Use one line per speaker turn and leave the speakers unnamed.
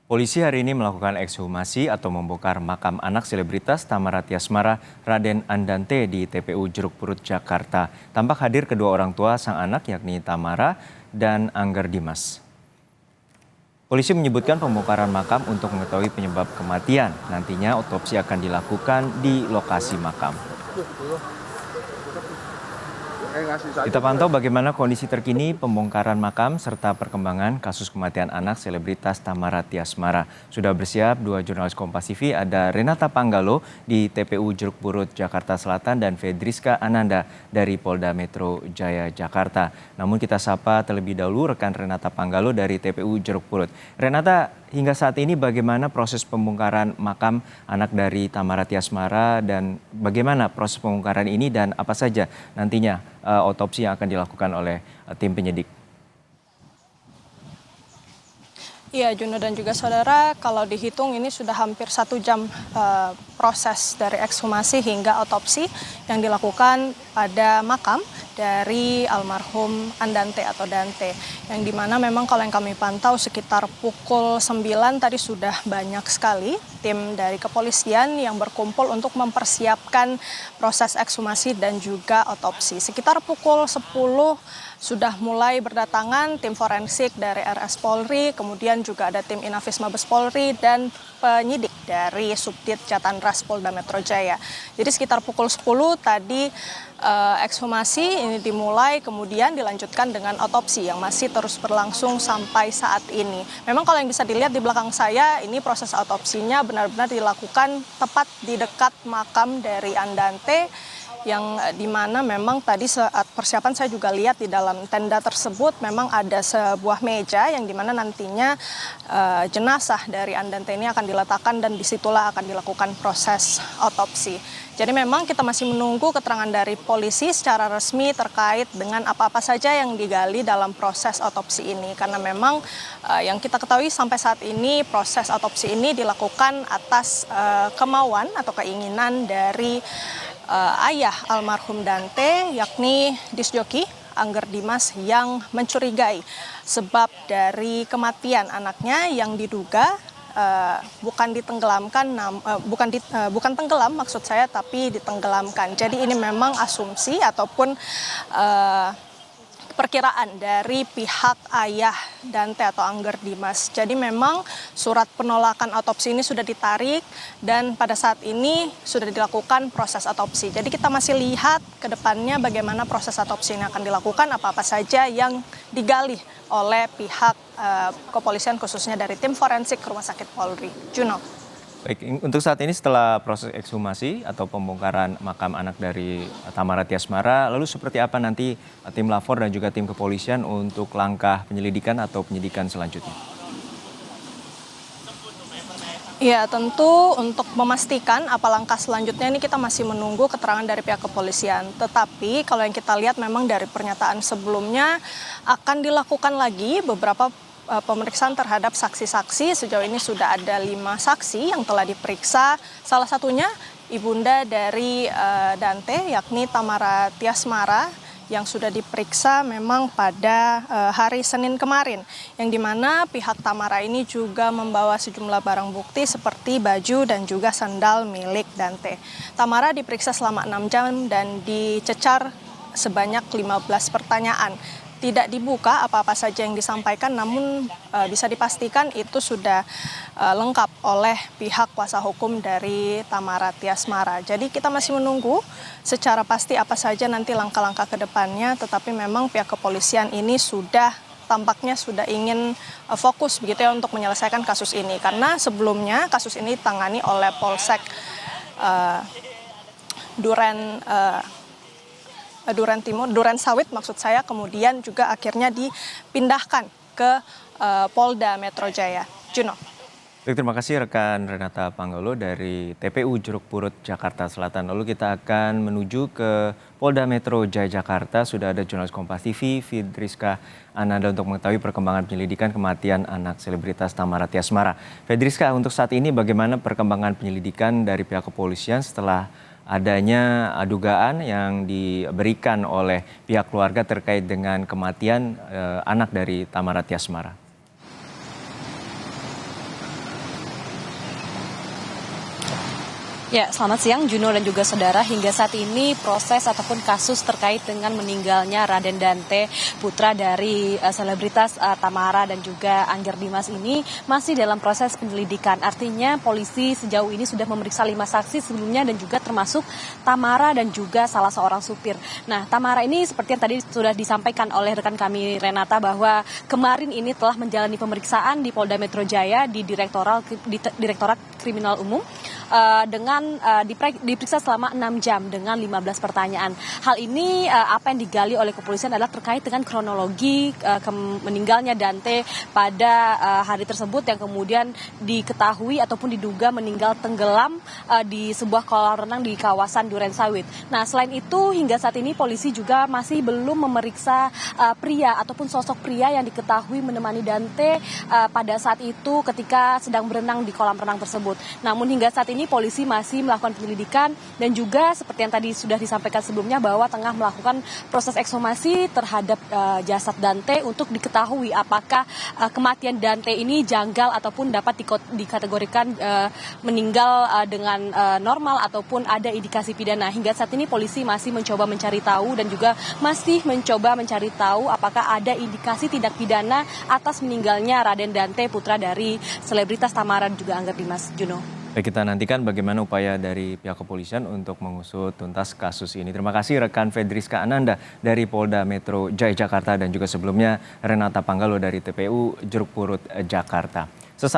Polisi hari ini melakukan ekshumasi atau membongkar makam anak selebritas Thamara Tiasmara Raden Andante di TPU Jeruk Purut, Jakarta. Tampak hadir kedua orang tua sang anak yakni Thamara dan Angger Dimas. Polisi menyebutkan pembongkaran makam untuk mengetahui penyebab kematian. Nantinya otopsi akan dilakukan di lokasi makam. Kita pantau bagaimana kondisi terkini pembongkaran makam serta perkembangan kasus kematian anak selebritas Thamara Tiasmara. Sudah bersiap dua jurnalis Kompas TV, ada Renata Panggalo di TPU Jeruk Purut, Jakarta Selatan dan Fedriska Ananda dari Polda Metro Jaya, Jakarta. Namun kita sapa terlebih dahulu rekan Renata Panggalo dari TPU Jeruk Purut. Renata, hingga saat ini bagaimana proses pembongkaran makam anak dari Thamara Tiasmara dan bagaimana proses pembongkaran ini dan apa saja nantinya otopsi yang akan dilakukan oleh tim penyidik?
Iya, Juno dan juga saudara, kalau dihitung ini sudah hampir 1 jam proses dari ekshumasi hingga otopsi yang dilakukan pada makam dari almarhum Andante atau Dante. Yang dimana memang kalau yang kami pantau sekitar pukul 9 tadi sudah banyak sekali tim dari kepolisian yang berkumpul untuk mempersiapkan proses ekshumasi dan juga otopsi. Sekitar pukul 10 sudah mulai berdatangan tim forensik dari RS Polri, kemudian juga ada tim Inafis Mabes Polri dan penyidik dari Subdit Jatanras Polda Metro Jaya. Jadi sekitar pukul 10 tadi ekshumasi ini dimulai, kemudian dilanjutkan dengan otopsi yang masih terus berlangsung sampai saat ini. Memang kalau yang bisa dilihat di belakang saya, ini proses otopsinya benar-benar dilakukan tepat di dekat makam dari Andante, yang dimana memang tadi saat persiapan saya juga lihat di dalam tenda tersebut memang ada sebuah meja yang dimana nantinya jenazah dari Andante ini akan diletakkan dan disitulah akan dilakukan proses otopsi. Jadi memang kita masih menunggu keterangan dari polisi secara resmi terkait dengan apa-apa saja yang digali dalam proses otopsi ini. Karena memang yang kita ketahui sampai saat ini proses otopsi ini dilakukan atas kemauan atau keinginan dari ayah almarhum Dante, yakni Disjoki Angger Dimas, yang mencurigai sebab dari kematian anaknya yang diduga bukan ditenggelamkan, bukan tenggelam maksud saya, tapi ditenggelamkan. Jadi ini memang asumsi ataupun perkiraan dari pihak ayah Dante atau Angger Dimas. Jadi memang surat penolakan otopsi ini sudah ditarik dan pada saat ini sudah dilakukan proses otopsi. Jadi kita masih lihat ke depannya bagaimana proses otopsi ini akan dilakukan, apa-apa saja yang digali oleh pihak kepolisian khususnya dari tim forensik Rumah Sakit Polri. Juno.
Baik, untuk saat ini setelah proses ekshumasi atau pembongkaran makam anak dari Thamara Tiasmara, lalu seperti apa nanti tim Lafor dan juga tim kepolisian untuk langkah penyelidikan atau penyidikan selanjutnya?
Ya, tentu untuk memastikan apa langkah selanjutnya ini kita masih menunggu keterangan dari pihak kepolisian. Tetapi kalau yang kita lihat memang dari pernyataan sebelumnya akan dilakukan lagi beberapa pemeriksaan terhadap saksi-saksi. Sejauh ini sudah ada 5 saksi yang telah diperiksa. Salah satunya ibunda dari Dante, yakni Thamara Tiasmara, yang sudah diperiksa memang pada hari Senin kemarin. Yang dimana pihak Thamara ini juga membawa sejumlah barang bukti seperti baju dan juga sandal milik Dante. Thamara diperiksa selama 6 jam dan dicecar sebanyak 15 pertanyaan. Tidak dibuka apa-apa saja yang disampaikan, namun bisa dipastikan itu sudah lengkap oleh pihak kuasa hukum dari Thamara Tiasmara. Jadi kita masih menunggu secara pasti apa saja nanti langkah-langkah ke depannya, tetapi memang pihak kepolisian ini tampaknya sudah ingin fokus begitu ya untuk menyelesaikan kasus ini. Karena sebelumnya kasus ini ditangani oleh Polsek Duren Sawit maksud saya, kemudian juga akhirnya dipindahkan ke Polda Metro Jaya. Juno.
Terima kasih rekan Renata Panggalo dari TPU Jeruk Purut, Jakarta Selatan. Lalu kita akan menuju ke Polda Metro Jaya, Jakarta. Sudah ada jurnalis Kompas TV, Fedriska Ananda, untuk mengetahui perkembangan penyelidikan kematian anak selebritas Thamara Tiasmara. Fedriska, untuk saat ini bagaimana perkembangan penyelidikan dari pihak kepolisian setelah adanya dugaan yang diberikan oleh pihak keluarga terkait dengan kematian anak dari Thamara Tiasmara?
Ya, selamat siang Juno dan juga saudara. Hingga saat ini proses ataupun kasus terkait dengan meninggalnya Raden Dante, putra dari selebritas Tamara dan juga Angger Dimas ini masih dalam proses penyelidikan. Artinya polisi sejauh ini sudah memeriksa 5 saksi sebelumnya dan juga termasuk Tamara dan juga salah seorang supir. Nah, Tamara ini seperti yang tadi sudah disampaikan oleh rekan kami Renata bahwa kemarin ini telah menjalani pemeriksaan di Polda Metro Jaya di Direktorat Kriminal Umum dengan diperiksa selama 6 jam dengan 15 pertanyaan. Hal ini apa yang digali oleh kepolisian adalah terkait dengan kronologi meninggalnya Dante pada hari tersebut yang kemudian diketahui ataupun diduga meninggal tenggelam di sebuah kolam renang di kawasan Durensawit. Nah, selain itu hingga saat ini polisi juga masih belum memeriksa pria ataupun sosok pria yang diketahui menemani Dante pada saat itu ketika sedang berenang di kolam renang tersebut. Namun hingga saat ini polisi masih melakukan penyelidikan dan juga seperti yang tadi sudah disampaikan sebelumnya bahwa tengah melakukan proses ekshumasi terhadap jasad Dante untuk diketahui apakah kematian Dante ini janggal ataupun dapat dikategorikan meninggal dengan normal ataupun ada indikasi pidana. Hingga saat ini polisi masih mencoba mencari tahu dan juga masih mencoba mencari tahu apakah ada indikasi tindak pidana atas meninggalnya Raden Dante, putra dari selebritas Tamara dan juga Angger Dimas. Juno.
Baik, kita nantikan bagaimana upaya dari pihak kepolisian untuk mengusut tuntas kasus ini. Terima kasih rekan Fedriska Ananda dari Polda Metro Jaya Jakarta dan juga sebelumnya Renata Panggalo dari TPU Jeruk Purut Jakarta.